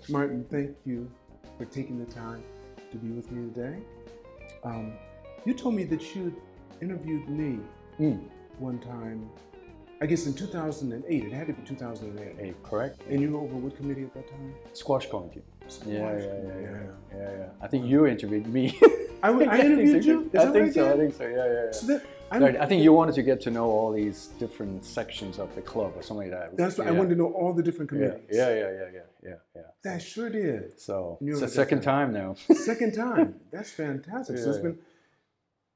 Martin, thank you for taking the time to be with me today. You told me that you interviewed me one time, I guess in 2008. It had to be 2008. Hey, correct. And you were over what committee at that time? Squash committee. Squash. Yeah. I think you interviewed me. I interviewed you? I think so. Yeah. So I think you wanted to get to know all these different sections of the club or something like that. That's what I wanted to know, all the different committees. Yeah. That sure did. So it's the second time now. Second time. That's fantastic. So it's been,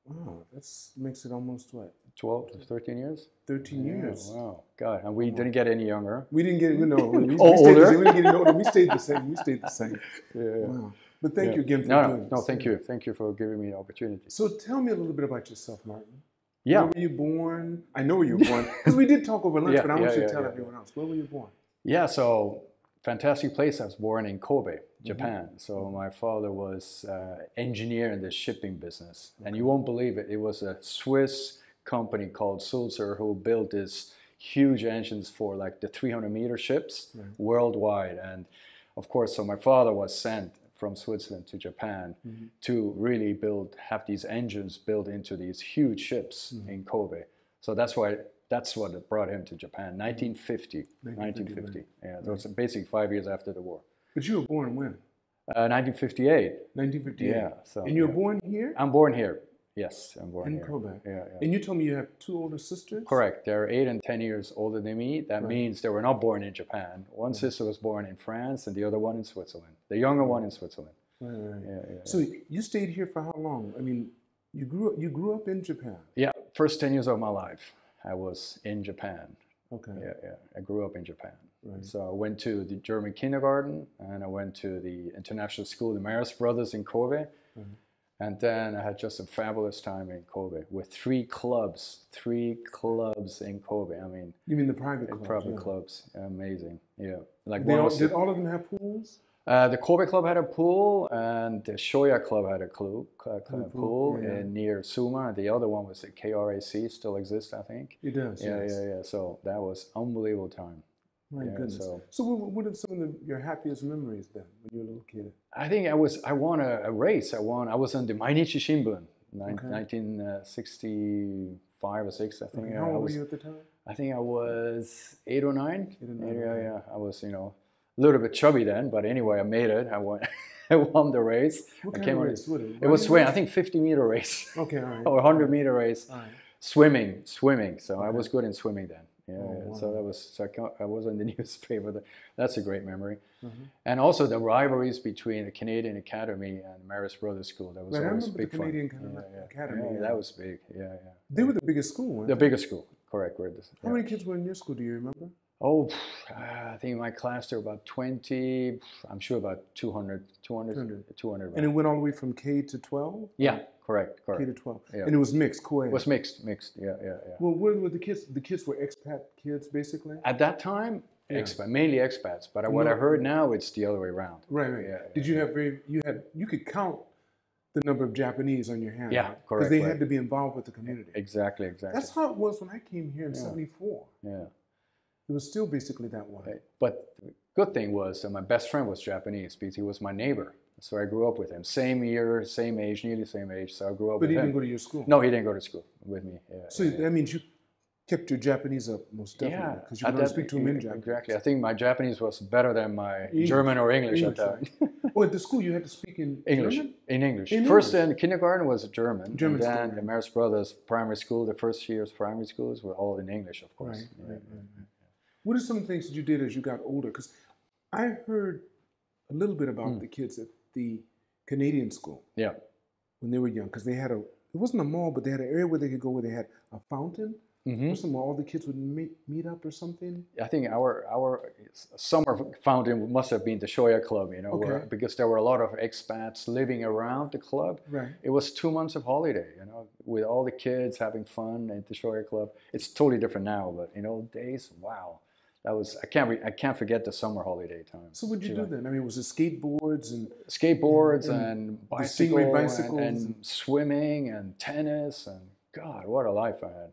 wow, that makes it almost what? 12 to 13 years? 13 years. Wow, God. And we didn't get any younger. We didn't get, older? We didn't get any older. We stayed the same. Yeah. Wow. But thank you again for doing this. No, thank you. Thank you for giving me the opportunity. So tell me a little bit about yourself, Martin. Yeah. Where were you born? I know where you were born, because we did talk over lunch, but I want you to tell everyone else. Where were you born? Yeah, so fantastic place. I was born in Kobe, Japan. So my father was engineer in the shipping business. And you won't believe it. It was a Swiss company called Sulzer who built this huge engines for like the 300-meter ships worldwide. And of course, so my father was sent from Switzerland to Japan to really have these engines built into these huge ships in Kobe. So that's what brought him to Japan, 1950. Yeah, that was basically 5 years after the war. But you were born when? 1958. 1958. Yeah. So, and you were born here? I'm born here. Yes, I'm born here. In Kobe. Yeah. And you told me you have 2 older sisters? Correct. They're 8 and 10 years older than me. That means they were not born in Japan. One sister was born in France and the other one in Switzerland. The younger one in Switzerland. Right. So you stayed here for how long? I mean, you grew up in Japan? Yeah. First 10 years of my life, I was in Japan. Okay. Yeah. I grew up in Japan. Right. So I went to the German kindergarten and I went to the international school, the Marist Brothers in Kobe. And then I had just a fabulous time in Kobe with 3 clubs in Kobe. I mean, you mean the private clubs? Private clubs, amazing. Yeah, like did all of them have pools? The Kobe club had a pool, and the Shoya club had a pool near Suma. The other one was the KRAC, still exists, I think. It does. Yeah. So that was unbelievable time. My goodness. So what are some of your happiest memories then when you were a little kid? I think I won a race. I was on the Mainichi Shimbun, 1965 or 6, I think. How old were you at the time? I think I was 8 or 9. Yeah. I was, a little bit chubby then, but anyway, I made it. I won. I won the race. What kind of race? It was swimming. I think 50-meter race. Okay, all right. Or 100-meter race. All right. Swimming. So I was good in swimming then. Yeah. Wow. So I was on the newspaper. That's a great memory. And also the rivalries between the Canadian Academy and Marist Brothers School. That was always big fun. Canadian Academy. Yeah, that was big. Yeah. They were the biggest school, weren't they? The biggest school, correct. How many kids were in your school? Do you remember? Oh, I think in my class there were about 20. I'm sure about 200. And it went all the way from K to 12? Yeah. Correct. K to 12. Yeah. And it was mixed, co-ed? It was mixed, yeah. Well, what were the kids? The kids were expat kids, basically? At that time, mainly expats. But what I heard now, it's the other way around. Right. Did you have you could count the number of Japanese on your hand? Yeah, correct. Because they had to be involved with the community. Exactly. That's how it was when I came here in 74. Yeah. It was still basically that way. Right. But the good thing was my best friend was Japanese because he was my neighbor. So I grew up with him. Same year, same age, nearly same age. So I grew up with him. But he didn't go to your school? No, he didn't go to school with me. Yeah, so that means you kept your Japanese up most definitely. Because you could only speak to him in Japanese. Exactly. I think my Japanese was better than my German or English at that time. Oh, at the school you had to speak in English. German? In English. First in kindergarten was German. And then the Marist Brothers primary school, the first year's primary schools were all in English, of course. Right. What are some things that you did as you got older? Because I heard a little bit about the kids at the Canadian school. Yeah. When they were young, because they had it wasn't a mall, but they had an area where they could go where they had a fountain. Or somewhere all the kids would meet up or something. I think our summer fountain must have been the Shoya Club, because there were a lot of expats living around the club. Right. It was 2 months of holiday, with all the kids having fun at the Shoya Club. It's totally different now, but in old days, wow. That was I can't forget the summer holiday time. So what did you do then? I mean, was it skateboards and bicycles and swimming and tennis and God, what a life I had.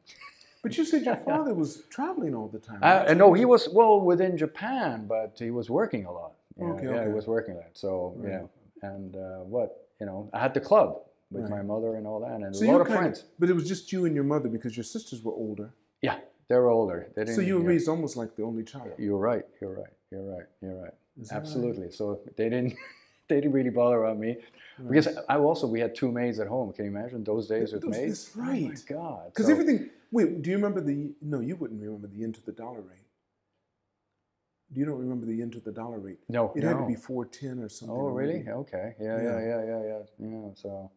But you said your father was traveling all the time. No, he was within Japan, but he was working a lot. Yeah, Okay, yeah, okay. it was working lad. So Right. yeah, and I had the club with Right. my mother and all that, and So a you lot were of kind friends. of, but it was just you and your mother because your sisters were older. Yeah, they were older. They So didn't. you were Yeah. raised almost like the only child. You're right. You're right. You're right. You're right. Is that right? Absolutely. So they didn't. They didn't really bother about me, Right. because we had two maids at home. Can you imagine those days with maids? That's right. Oh my God. Because So, everything. Wait, do you remember the? No, you wouldn't remember the yen to the dollar rate. You don't remember the yen to the dollar rate. no, It no. had to be 410 or something. Oh, really? Maybe. Okay. Yeah. Yeah. So,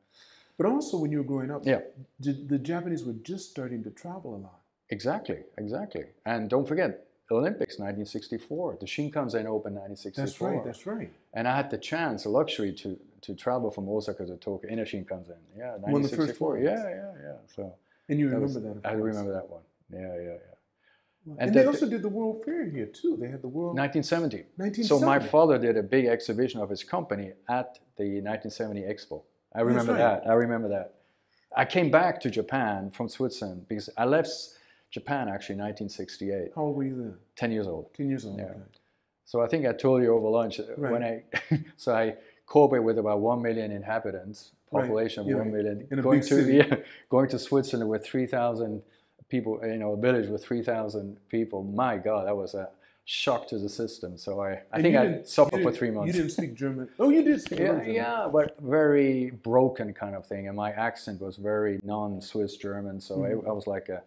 But also, when you were growing up, yeah, the Japanese were just starting to travel a lot. exactly. And don't forget, Olympics 1964. The Shinkansen opened 1964. That's right. That's right. And I had the chance, the luxury to travel from Osaka to Tokyo in a Shinkansen. Yeah, 1964. One of the first ones. Yeah. So And you that remember was, that, of I course. remember that one. Yeah. And they also did the World Fair here too. They had the World 1970. 1970. So my father did a big exhibition of his company at the 1970 Expo. I remember right. that. I remember that. I came back to Japan from Switzerland because I left Japan actually in 1968. How old were you then? 10 years old. 10 years old. Yeah. Okay. So I think I told you over lunch Right. when Kobe with about 1 million inhabitants, population Right. of 1 million, In a going big to city. going to Switzerland with 3,000 people, a village with 3,000 people. My God, that was a shock to the system. So I think I suffered for 3 months. You didn't speak German. Oh, you did speak German. Yeah, but very broken kind of thing, and my accent was very non-Swiss German. So I was like a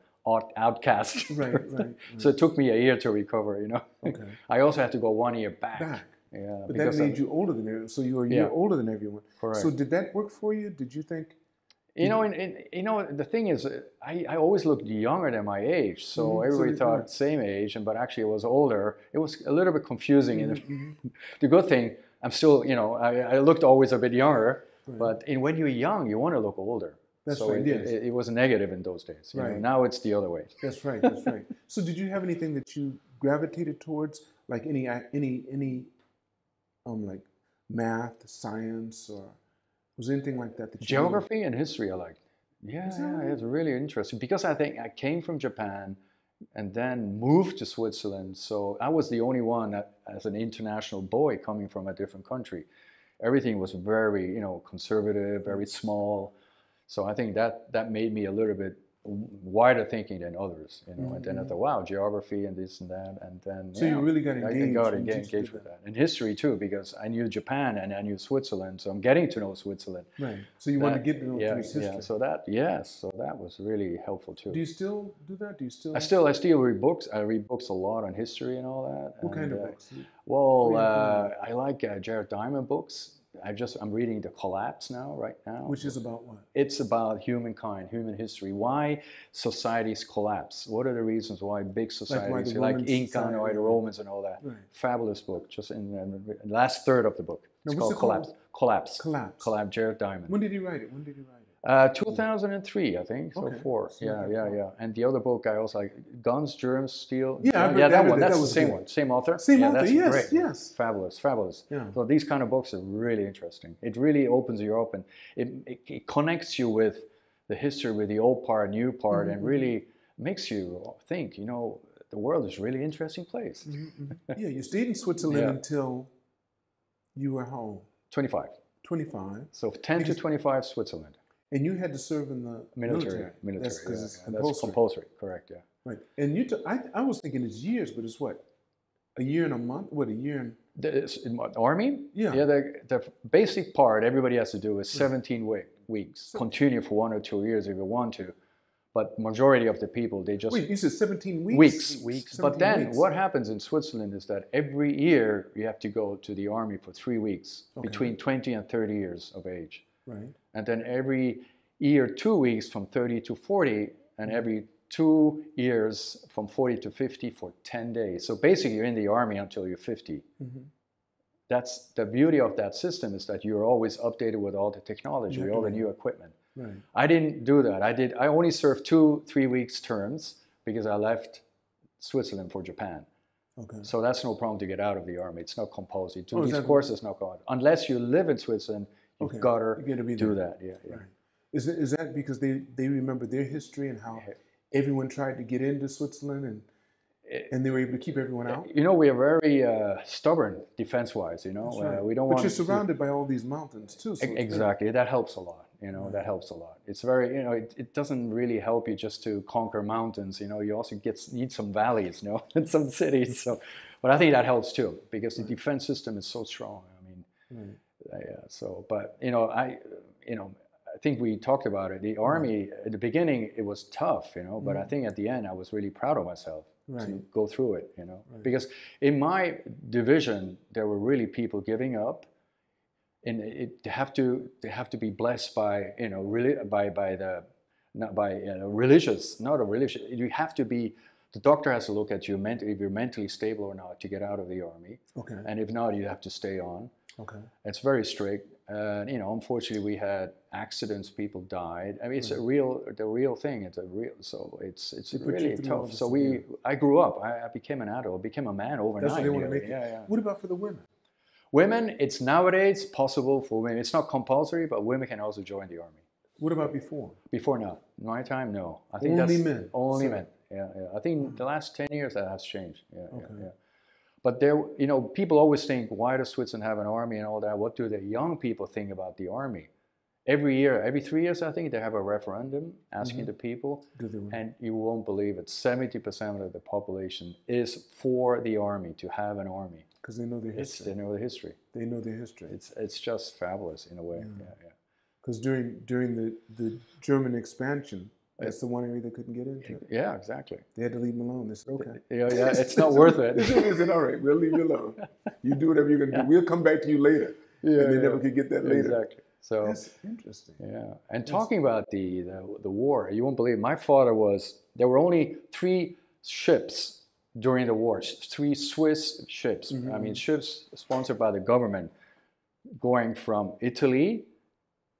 outcast. Right. So it took me a year to recover. Okay. I also had to go 1 year back. Yeah, but that made you older than everyone. So you were a year older than everyone. Correct. So did that work for you? Did you think? The thing is, I always looked younger than my age. So everybody thought same age, but actually I was older. It was a little bit confusing. The good thing, I'm still, I looked always a bit younger. Right. But when you're young, you want to look older. That's so right. It was negative in those days. Right. Now it's the other way. That's right. So did you have anything that you gravitated towards, like any like math, science, or was there anything like that? Geography and history I liked. Yeah, it's really interesting because I think I came from Japan and then moved to Switzerland. So I was the only one as an international boy coming from a different country. Everything was very, conservative, very small. So I think that made me a little bit wider thinking than others, and then I thought, wow, geography and this and that, and then so you really got engaged. I got engaged with that, and history too, because I knew Japan and I knew Switzerland, so I'm getting to know Switzerland. Right. So you wanted to get to know its history. Yeah. So that was really helpful too. Do you still do that? Do you still? I still read books. I read books a lot on history and all that. What kind of books? Well, I like Jared Diamond books. I'm reading The Collapse right now. Which is about what? It's about humankind, human history. Why societies collapse? What are the reasons why big societies, like Inca or the Romans and all that? Right. Fabulous book, just in the last third of the book. It's called Collapse. Collapse, Jared Diamond. When did he write it? 2003, I think. So 4. Yeah. And the other book I also like, Guns, Germs, Steel. Yeah, that one. That's the same one. Same author. Same author. That's yes, great. yes. Fabulous. Yeah. So these kind of books are really interesting. It really opens you up, and it connects you with the history, with the old part, new part, and really makes you think. The world is a really interesting place. Yeah, you stayed in Switzerland until you were how old? 25. 25. So 10 to 25, Switzerland. And you had to serve in the military. That's because it's compulsory. That's compulsory, correct, yeah. Right. And I was thinking it's years, but it's what? A year and a month? What, a year and... In Army? Yeah. Yeah, the basic part everybody has to do is 17 weeks. Continue for 1 or 2 years if you want to. But majority of the people, they just... Wait, you said 17 weeks? Weeks. But then what happens in Switzerland is that every year you have to go to the Army for 3 weeks, between 20 and 30 years of age. Right. And then every year, 2 weeks from 30 to 40, and every 2 years from 40 to 50 for 10 days. So basically you're in the Army until you're 50. That's the beauty of that system, is that you're always updated with all the technology, all the new equipment. Right. I didn't do that. I only served 2-3 weeks terms because I left Switzerland for Japan. Okay. So that's no problem to get out of the Army. It's not compulsory. These courses not compulsory. Unless you live in Switzerland, you've got to do that. Yeah. Right. Is that because they remember their history and how everyone tried to get into Switzerland? And And they were able to keep everyone out? You know, we are very stubborn defense-wise, you know. That's right. We don't but want you're surrounded by all these mountains too. So exactly. That helps a lot, you know, Right. that helps a lot. It's very, you know, it doesn't really help you just to conquer mountains, you know, you also need some valleys, you know, in some cities. So, but I think that helps too, because the defense system is so strong. I mean, so, but, you know, I think we talked about it. The Army, at the beginning, it was tough, you know, but I think at the end, I was really proud of myself to go through it, you know, because in my division, there were really people giving up, and they have to be blessed by, you know, religious, not a religious. You have to be. The doctor has to look at you if you're mentally stable or not to get out of the Army. Okay. And if not, you have to stay on. Okay. It's very strict. You know, unfortunately, we had accidents. People died. I mean, it's the real thing. So it's really tough. So I grew up. I became an adult. Became a man overnight. That's what they want to make it. Yeah. What about for the women? Women, it's nowadays possible for women. It's not compulsory, but women can also join the Army. What about before? Before, no. In my time, no. I think only men. Only men. Yeah. I think the last 10 years that has changed. Yeah. But there, you know, people always think, why does Switzerland have an army and all that? What do the young people think about the army? Every year, every 3 years, I think they have a referendum asking the people, and you won't believe it, 70% of the population is for the army, to have an army. Because they know their history. They know the history. They know their history. It's just fabulous in a way. Because during the German expansion, that's the one area they couldn't get into. Yeah, exactly. They had to leave them alone. They said, okay. Yeah, it's not worth it. They said, all right, we'll leave you alone. You do whatever you're going to do. We'll come back to you later. And they never could get that later. Exactly. So that's interesting. Yeah. And talking about the war, you won't believe, my father there were only 3 ships during the war, 3 Swiss ships. I mean, ships sponsored by the government going from Italy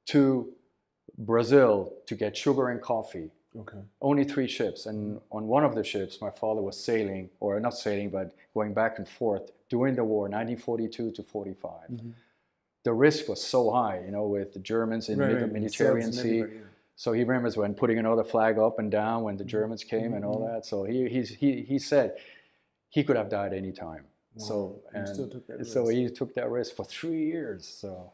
to Brazil to get sugar and coffee. Okay. Only 3 ships. And on one of the ships, my father was sailing, or not sailing, but going back and forth during the war, 1942 to 45. The risk was so high, you know, with the Germans in the Mediterranean Sea. So he remembers when putting another flag up and down when the Germans came and all that. So he said he could have died any time. Wow. So he took that risk for 3 years.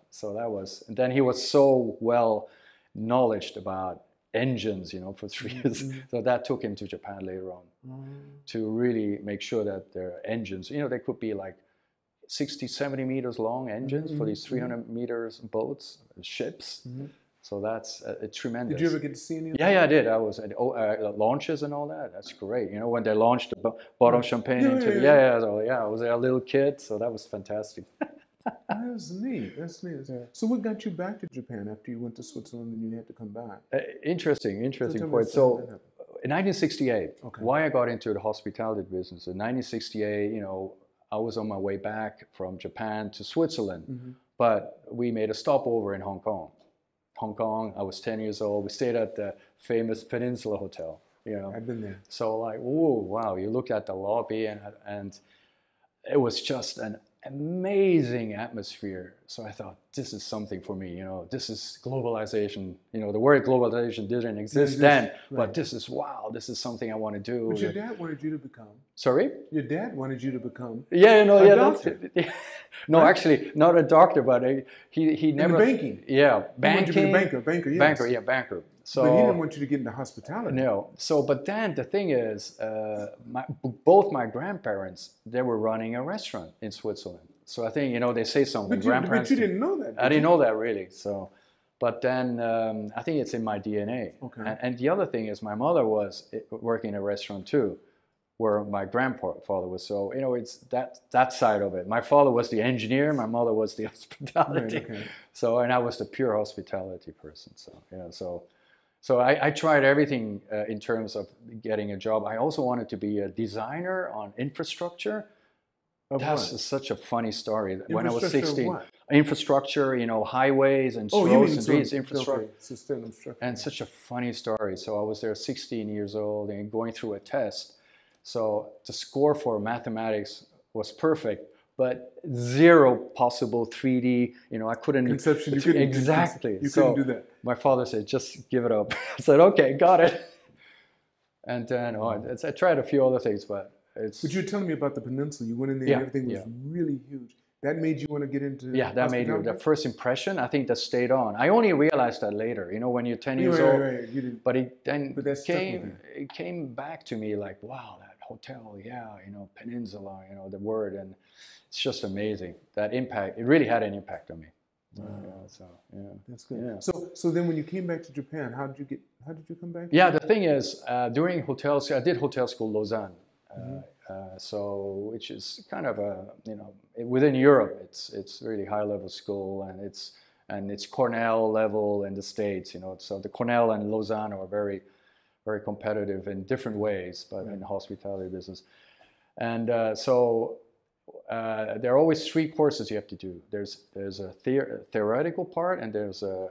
So that was, and then he was so well knowledge about engines, you know, for 3 years. So that took him to Japan later on to really make sure that their engines, you know, they could be like 60, 70 meters long engines for these 300 meters boats, ships. So that's tremendous. Did you ever get to see any of that? Yeah, I did. I was at launches and all that. That's great. You know, when they launched the bottom champagne into I was a little kid, so that was fantastic. That's neat. That's neat. Yeah. So what got you back to Japan after you went to Switzerland and you had to come back? Interesting point. So in 1968, why I got into the hospitality business. In 1968, you know, I was on my way back from Japan to Switzerland, but we made a stopover in Hong Kong. I was 10 years old. We stayed at the famous Peninsula Hotel. You know, I've been there. So like, whoa, wow! You look at the lobby and it was just an amazing atmosphere. So I thought, this is something for me, you know, this is globalization. You know, the word globalization didn't exist then, but this is, wow, this is something I want to do. But your dad wanted you to become. Sorry? Your dad wanted you to become a doctor. No, actually, not a doctor, but he never. Banking. Yeah, banking. He wanted you to be banker, yes. Banker. So, but he didn't want you to get into hospitality. No. So, but then the thing is, both my grandparents, they were running a restaurant in Switzerland. So I think, you know, they say something. But you didn't know that. I didn't know that really. So, but then I think it's in my DNA. Okay. And the other thing is, my mother was working in a restaurant too, where my grandfather was. So, you know, it's that side of it. My father was the engineer. My mother was the hospitality. Right, okay. So, and I was the pure hospitality person. So, yeah. So I tried everything in terms of getting a job. I also wanted to be a designer on infrastructure. That's such a funny story. When I was 16, infrastructure, you know, highways and roads and streets, infrastructure. And such a funny story. So I was there 16 years old and going through a test. So the score for mathematics was perfect, but 0 possible 3D, you know, I couldn't. Conception, you couldn't. Exactly. You couldn't do that. My father said, just give it up. I said, okay, got it. And then I tried a few other things, but it's. But you were telling me about the peninsula. You went in there and everything was really huge. That made you want to get into that made you, the first impression, I think that stayed on. I only realized that later, you know, when you're 10 years old. Right. You didn't, but it it came back to me like, wow, that hotel, you know, peninsula, you know, the word, and it's just amazing. That impact, it really had an impact on me. That's good. Yeah. So then when you came back to Japan, how did you come back? Yeah, the thing is, during hotels, I did hotel school Lausanne. So which is kind of a, you know, within Europe, it's really high level school, and it's Cornell level in the States, you know. So the Cornell and Lausanne are very, very competitive in different ways, but in the hospitality business. And so there are always 3 courses you have to do. There's a theoretical part, and there's a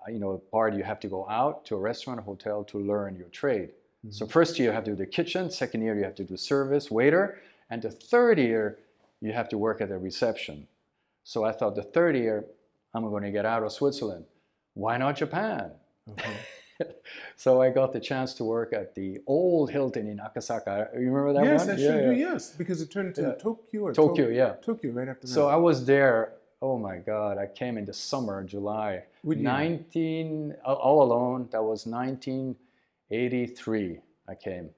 you know, a part you have to go out to a restaurant or hotel to learn your trade. So first year you have to do the kitchen, second year you have to do service, waiter, and the third year you have to work at the reception. So I thought the third year, I'm going to get out of Switzerland. Why not Japan? Okay. So I got the chance to work at the old Hilton in Akasaka. You remember that one? Yes, I sure do, yes. Because it turned into Tokyo. Tokyo right after that. So I was there, oh my God, I came in the summer, July. 19, all alone, that was 1983 I came.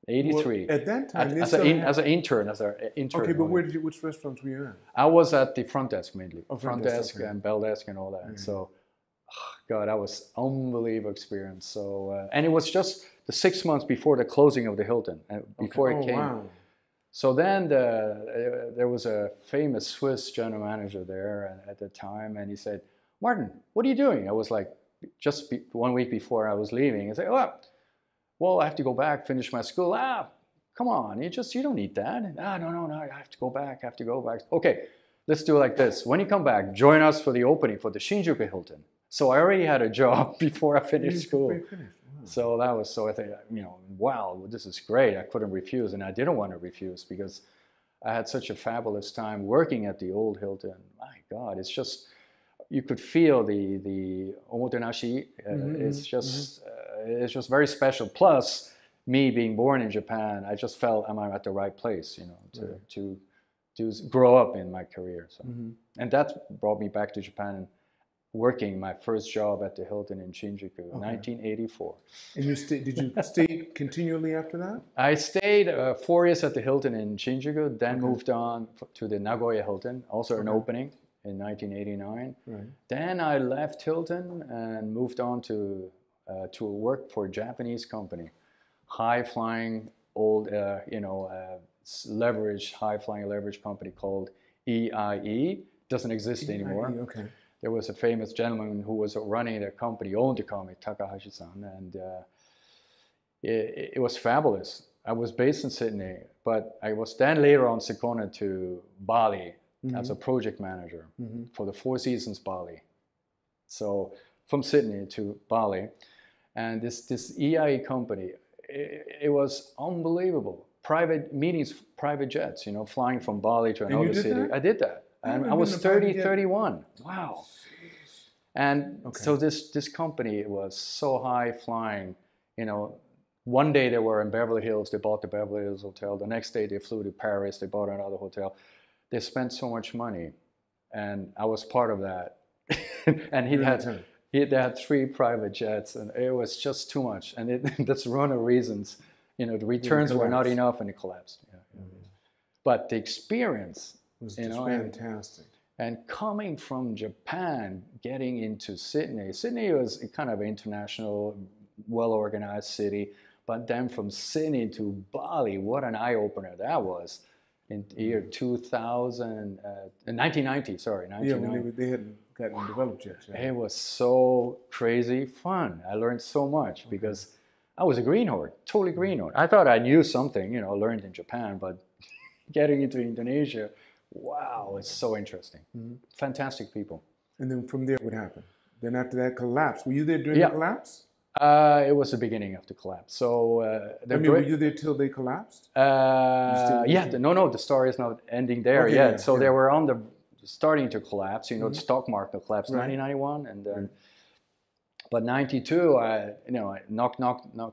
83. Well, at that time, as an intern. Okay, but which restaurants were you in? I was at the front desk mainly. Front desk and bell desk and all that. So, God, that was unbelievable experience. So, and it was just the 6 months before the closing of the Hilton, before it came. Wow. So then there was a famous Swiss general manager there at the time, and he said, "Martin, what are you doing?" I was like, 1 week before I was leaving. I said, "Oh, well, I have to go back, finish my school." Come on, you don't need that. No, I have to go back, Okay, let's do it like this. When you come back, join us for the opening for the Shinjuku Hilton. So I already had a job before I finished school. Wow. So I thought, you know, wow, this is great. I couldn't refuse, and I didn't want to refuse because I had such a fabulous time working at the old Hilton. My God, it's just, you could feel the omotenashi. It's just very special. Plus, me being born in Japan, I just felt I'm at the right place, you know, to grow up in my career. So, and that brought me back to Japan and working my first job at the Hilton in Shinjuku, 1984. And did you stay continually after that? I stayed 4 years at the Hilton in Shinjuku, then moved on to the Nagoya Hilton, also an opening in 1989. Right. Then I left Hilton and moved on to work for a Japanese company, high-flying old, high-flying leverage company called EIE. Doesn't exist anymore. Okay. There was a famous gentleman who was running the company, owned the company, Takahashi-san, and it was fabulous. I was based in Sydney, but I was then later on seconded to Bali as a project manager for the Four Seasons Bali. So from Sydney to Bali, and this EIE company, it was unbelievable. Private meetings, private jets, you know, flying from Bali to another city. That? I did that. And I was 31. Wow. And so this company was so high flying, you know, one day they were in Beverly Hills, they bought the Beverly Hills Hotel. The next day they flew to Paris, they bought another hotel. They spent so much money, and I was part of that. And he had 3 private jets, and it was just too much. And that's one of the reasons, you know, the returns were not enough, and it collapsed. But the experience was just fantastic. And coming from Japan, getting into Sydney. Sydney was kind of an international, well-organized city. But then from Sydney to Bali, what an eye-opener that was. In the year 1990, sorry. 1990. Yeah, when they hadn't gotten developed yet. Yeah. It was so crazy fun. I learned so much because I was a greenhorn, totally greenhorn. I thought I knew something, you know, learned in Japan, but getting into Indonesia, wow, it's so interesting. Fantastic people. And then from there, what happened? Then after that collapse, were you there during the collapse? It was the beginning of the collapse. So were you there till they collapsed? The story is not ending there yet. So they were starting to collapse. You know, the stock market collapsed 1991, and then. But 92, I knocked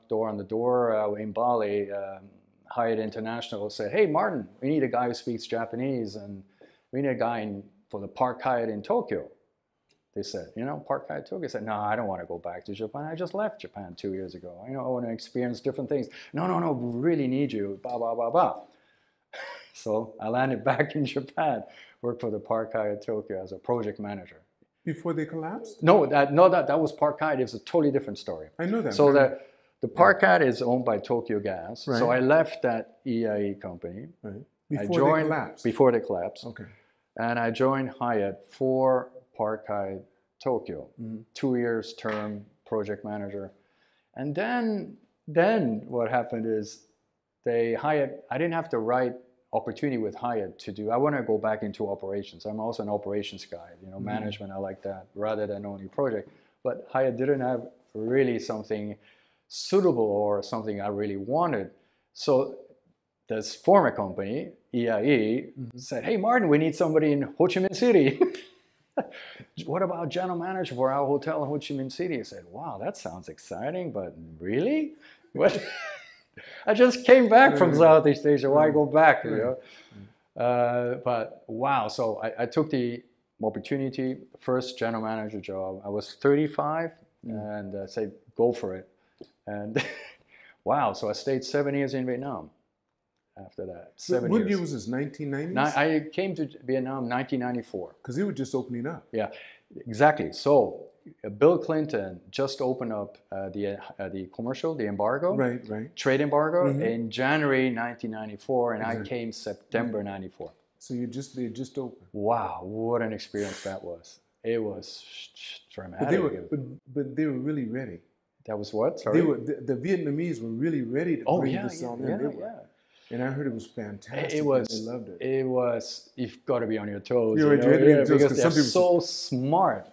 door on the door in Bali. Hyatt International said, hey, Martin, we need a guy who speaks Japanese, and we need a guy for the Park Hyatt in Tokyo. They said, Park Hyatt Tokyo. I said, no, I don't want to go back to Japan. I just left Japan 2 years ago. I want to experience different things. No, we really need you, blah, blah, blah, blah. So I landed back in Japan, worked for the Park Hyatt Tokyo as a project manager. Before they collapsed? No, that was Park Hyatt. It was a totally different story. I know that. So the Park Hyatt is owned by Tokyo Gas. Right. So I left that EIE company. Right. They collapsed. Before they collapsed. Okay. And I joined Hyatt for Park Hyatt Tokyo. 2 years term project manager. And then what happened is I didn't have the right opportunity with Hyatt to do. I want to go back into operations. I'm also an operations guy, management, I like that rather than only project. But Hyatt didn't have really something suitable or something I really wanted. So this former company, EIE, said, hey, Martin, we need somebody in Ho Chi Minh City. What about general manager for our hotel in Ho Chi Minh City? I said, wow, that sounds exciting, but really? What? I just came back from Southeast Asia. Why go back? But wow, so I took the opportunity, first general manager job. I was 35 and I said, go for it. And wow, so I stayed 7 years in Vietnam after that. What year was this, 1990s? I came to Vietnam 1994. Because they were just opening up. Yeah, exactly. So Bill Clinton just opened up the commercial, the embargo, trade embargo in January 1994, and I came September 94. So they just opened. Wow, what an experience that was. It was dramatic. But they were really ready. That was what? Sorry? The Vietnamese were really ready to bring this on in. And I heard it was fantastic. They loved it. It was. You've got to be on your toes. Because they're so smart.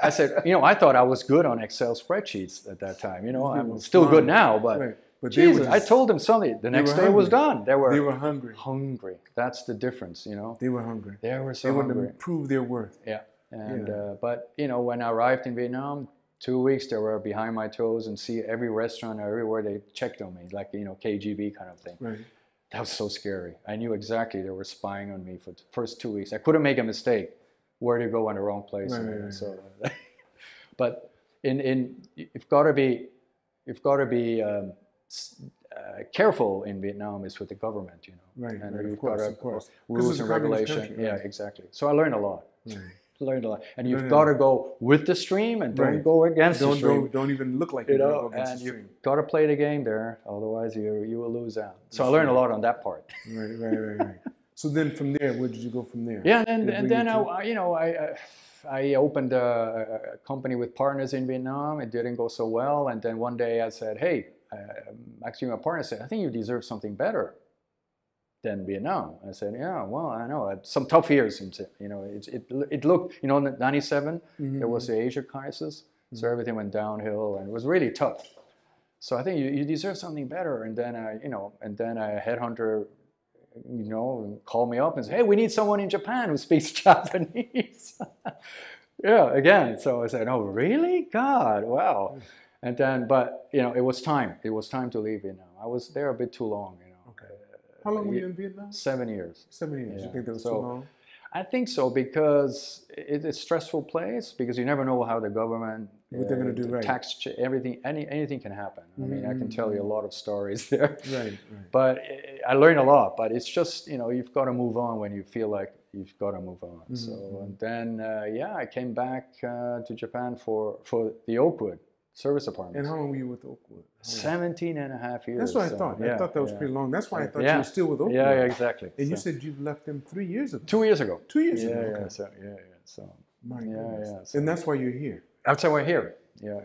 I said, I thought I was good on Excel spreadsheets at that time. I'm still good now, but Jesus, I told them something. The next day it was done. They were hungry. Hungry. That's the difference. They were hungry. They were so hungry. They wanted to prove their worth. Yeah. And but when I arrived in Vietnam, 2 weeks they were behind my toes and see every restaurant or everywhere they checked on me, like KGB kind of thing. Right. That was so scary. I knew exactly they were spying on me for the first 2 weeks. I couldn't make a mistake where to go in the wrong place. So, but you've got to be careful in Vietnam is with the government, Right. And of course. Rules and regulation. Country, yeah, exactly. So I learned a lot. Right. Learned a lot, and you've got to go with the stream and don't go against the stream. Don't even look like go against and the stream. You've got to play the game there, otherwise you will lose out. So I learned a lot on that part. Right. So then from there, where did you go from there? Yeah, and then I opened a company with partners in Vietnam. It didn't go so well, and then one day I said, hey, actually my partner said, I think you deserve something better than Vietnam. I said, yeah, well, I know. I had some tough years. It looked, 97, there was the Asia crisis, so everything went downhill, and it was really tough. So I think you deserve something better. And then a headhunter, called me up and said, hey, we need someone in Japan who speaks Japanese. Yeah, again. So I said, oh, really? God, wow. And then, but it was time. It was time to leave Vietnam. I was there a bit too long. How long were you in Vietnam? 7 years. 7 years. Yeah. You think that was too long? I think so, because it's a stressful place, because you never know how the government, what they're going to do, right? Tax, everything, anything can happen. I mean, I can tell you a lot of stories there. Right. But I learned a lot, but it's just, you've got to move on when you feel like you've got to move on. So, and then, I came back to Japan for the Oakwood service apartments. And how long were you with Oakwood? 17 and a half years. That's what I thought. I thought that was pretty long. That's why I thought you were still with Oakwood. Yeah, exactly. And you said you left them 3 years ago. 2 years ago. 2 years ago. Okay. So, my goodness. So, and that's why you're here. That's why we're here. Yeah.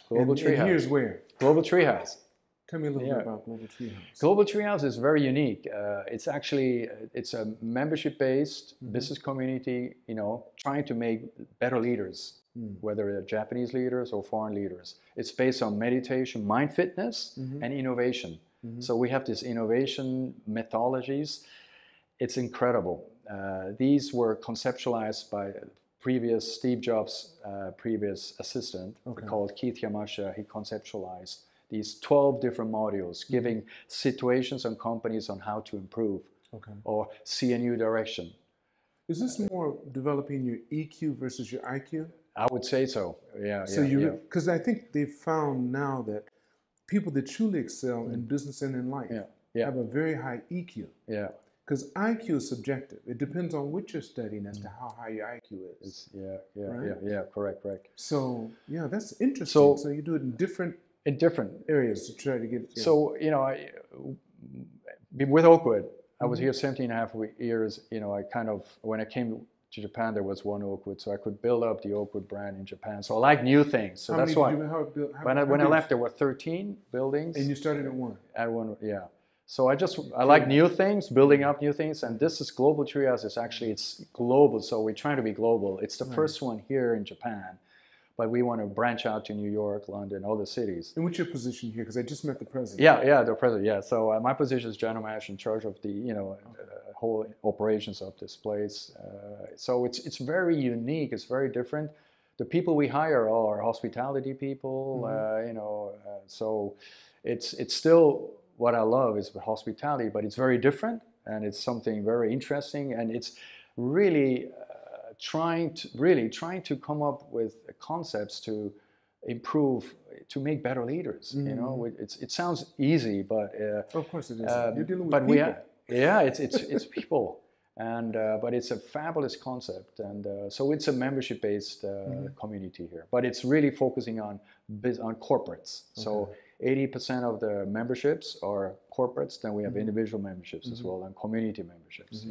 Global Treehouse. And here's where? Global Treehouse. Tell me a little bit about Global Treehouse. Global Treehouse is very unique. It's a membership-based business community, trying to make better leaders, whether they're Japanese leaders or foreign leaders. It's based on meditation, mind fitness, and innovation. So we have these innovation methodologies. It's incredible. These were conceptualized by Steve Jobs' previous assistant, called Keith Yamashita. He conceptualized these 12 different modules, giving situations and companies on how to improve or see a new direction. Is this more developing your EQ versus your IQ? I would say so. Yeah. So because I think they've found now that people that truly excel in business and in life have a very high EQ. Yeah. Because IQ is subjective. It depends on what you're studying as to how high your IQ is. Correct. So that's interesting. So you do it in different areas to try to get. So with Oakwood, I was here 17 and a half years. I kind of, when I came to Japan, there was one Oakwood, so I could build up the Oakwood brand in Japan. So I like new things. So that's why when I left, there were 13 buildings. And you started at one. At one, yeah. So I like new things, building up new things, and this is Global Treehouse. It's global, so we're trying to be global. It's the first one here in Japan, but we want to branch out to New York, London, other cities. And what's your position here? Because I just met the president. Yeah, the president. Yeah. So my position is general manager in charge of the whole operations of this place. So it's very unique. It's very different. The people we hire are hospitality people. So it's still. What I love is hospitality, but it's very different, and it's something very interesting, and it's really trying to come up with concepts to improve, to make better leaders. It sounds easy, but of course it is. You're dealing with people. It's people, and but it's a fabulous concept, and so it's a membership-based community here, but it's really focusing on corporates. So 80% of the memberships are corporates. Then we have individual memberships as well, and community memberships.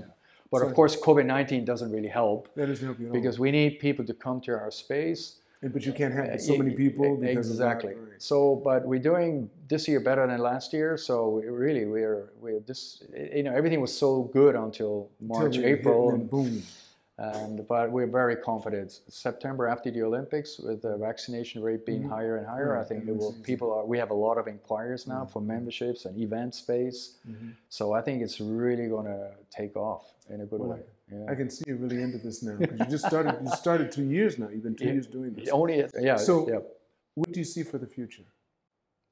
But of course, COVID-19 doesn't really help. That doesn't help you at all. Because we need people to come to our space. But you can't have so many people. Because exactly. So, but we're doing this year better than last year. So we're this. Everything was so good until March, April, and boom. But we're very confident. September after the Olympics, with the vaccination rate being higher and higher, I think we have a lot of inquiries now for memberships and event space. So I think it's really going to take off in a good way. Yeah. I can see you're really into this now, because you just started. You started 2 years now. You've been 2 years doing this. So what do you see for the future?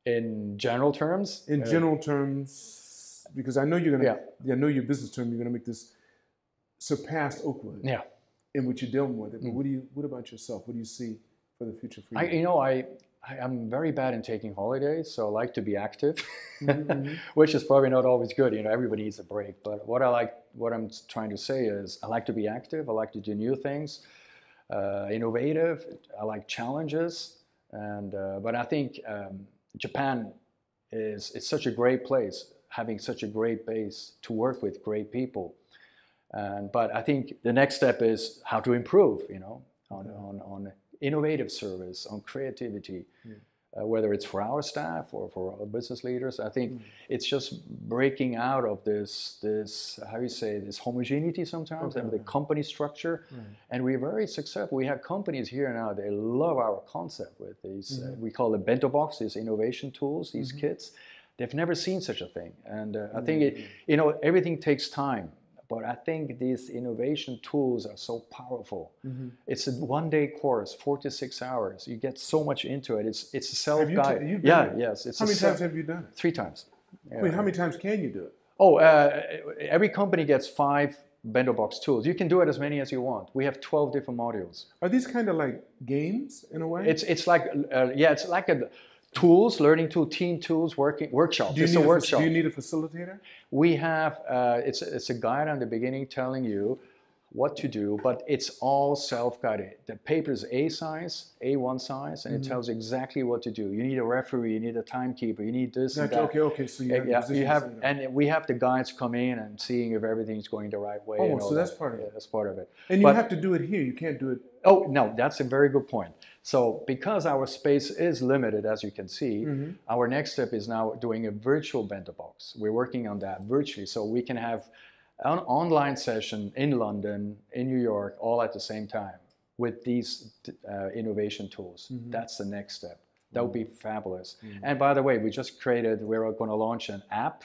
In general terms. In general terms, because I know you're gonna. I know your business term. You're gonna make this. Surpassed Oakwood, in which you're dealing with it. But what about yourself? What do you see for the future for you? I'm very bad in taking holidays, so I like to be active, which is probably not always good. Everybody needs a break. But what I'm trying to say is, I like to be active. I like to do new things, innovative. I like challenges, and but I think Japan it's such a great place, having such a great base to work with great people. But I think the next step is how to improve, on innovative service, on creativity, whether it's for our staff or for our business leaders. I think it's just breaking out of this how you say, this homogeneity sometimes, and the company structure. And we're very successful. We have companies here now, they love our concept with these, we call them bento box, these innovation tools, these kits. They've never seen such a thing. And I think, everything takes time. But I think these innovation tools are so powerful. It's a one-day course, 4 to 6 hours. You get so much into it. It's a self-guide. Yes. How many times have you done it? 3 times. Wait, how many times can you do it? Every company gets 5 bento box tools. You can do it as many as you want. We have 12 different modules. Are these kind of like games in a way? It's like it's like a tools, learning tool, team tools, workshop. Do you need a facilitator? We have, it's a guide on the beginning telling you what to do, but it's all self-guided. The paper is A1 size, and it tells exactly what to do. You need a referee, you need a timekeeper, you need this and that. Okay. So and we have the guides come in and seeing if everything's going the right way. So that's part of it. That's part of it. And you have to do it here. You can't do it. Oh, no, that's a very good point. So because our space is limited, as you can see, our next step is now doing a virtual bento box. We're working on that virtually, so we can have an online session in London, in New York, all at the same time with these innovation tools. That's the next step. That would be fabulous. And by the way, we're going to launch an app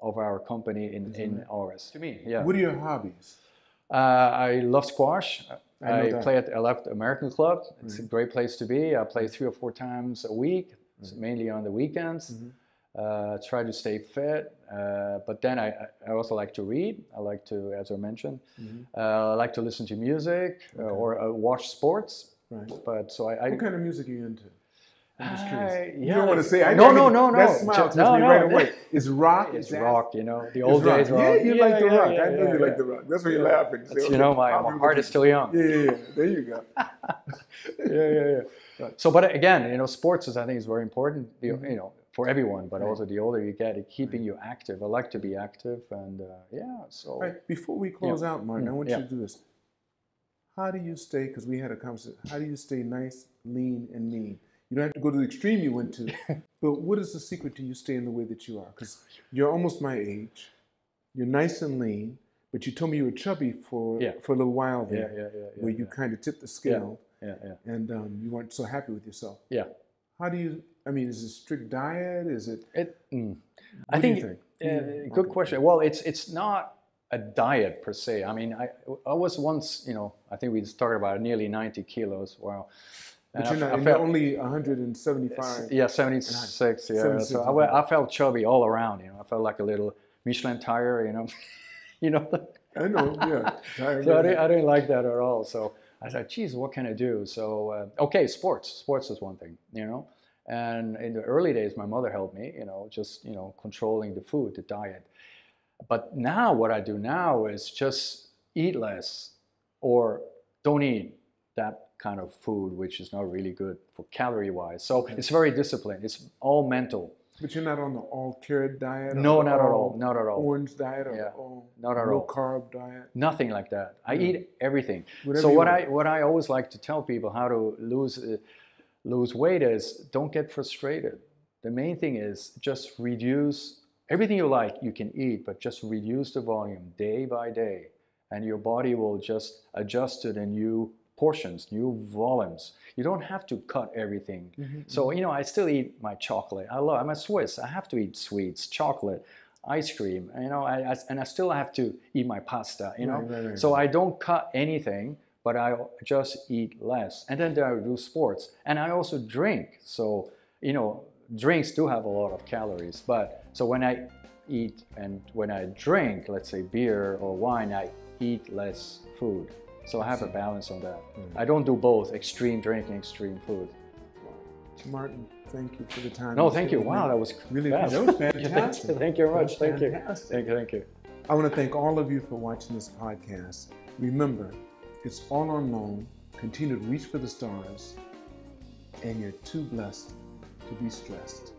of our company in August. To me, What are your hobbies? I love squash. I play at the American Club. It's a great place to be. I play 3 or 4 times a week. so mainly on the weekends. Try to stay fit, but then I also like to read. I like to, as I mentioned, I like to listen to music or watch sports. Right. But so I what kind of music are you into? I'm just curious. You yeah, don't want to say. No. That smile tells me right away. It's rock. It's rock. You know, the old days rock. Yeah, you like the rock. I know you like the rock. That's why you're laughing. That's, you know, my heart is still young. Yeah. There you go. Yeah. Right. So, but again, you know, sports is, I think, is very important. You know, for everyone, but also the older you get, keeping you active. I like to be active, and so. Right. Before we close out, Martin, I want you to do this. How do you stay? Because we had a conversation. How do you stay nice, lean, and mean? You don't have to go to the extreme you went to, but what is the secret to you staying the way that you are? Because you're almost my age. You're nice and lean, but you told me you were chubby for a little while there, where you kind of tipped the scale, and you weren't so happy with yourself. Yeah. How do you? I mean, is it strict diet? Is it? I think. Good question. Well, it's not a diet per se. I mean, I was once, you know, I think we started about nearly 90 kilos. Wow. But you're only 175. Yeah, 76. Yeah. 76, so I felt chubby all around. You know, I felt like a little Michelin tire. You know, you know. I know. Yeah. So I didn't like that at all. So I said, "Geez, what can I do?" So okay, sports. Sports is one thing. You know, and in the early days, my mother helped me. You know, just controlling the food, the diet. But now, what I do now is just eat less, or don't eat that kind of food, which is not really good for calorie-wise. So it's very disciplined. It's all mental. But you're not on the all-carrot diet? No, not at all. Not at all. Orange diet or not at all. Low-carb diet? Nothing like that. I eat everything. So what I always like to tell people how to lose weight is, don't get frustrated. The main thing is just reduce everything you like. You can eat, but just reduce the volume day by day, and your body will just adjust to the new portions, new volumes. You don't have to cut everything. So, I still eat my chocolate. I'm a Swiss. I have to eat sweets, chocolate, ice cream, and I still have to eat my pasta, Right. So I don't cut anything, but I just eat less. And then I do sports. And I also drink. So, drinks do have a lot of calories. But so when I eat and when I drink, let's say beer or wine, I eat less food. So I have a balance on that. I don't do both, extreme drinking, extreme food. Martin, thank you for the time. No, thank you. Wow, that was really fast. That was fantastic. Thank you very much. Thank you. Thank you. I want to thank all of you for watching this podcast. Remember, it's all on loan. Continue to reach for the stars, and you're too blessed to be stressed.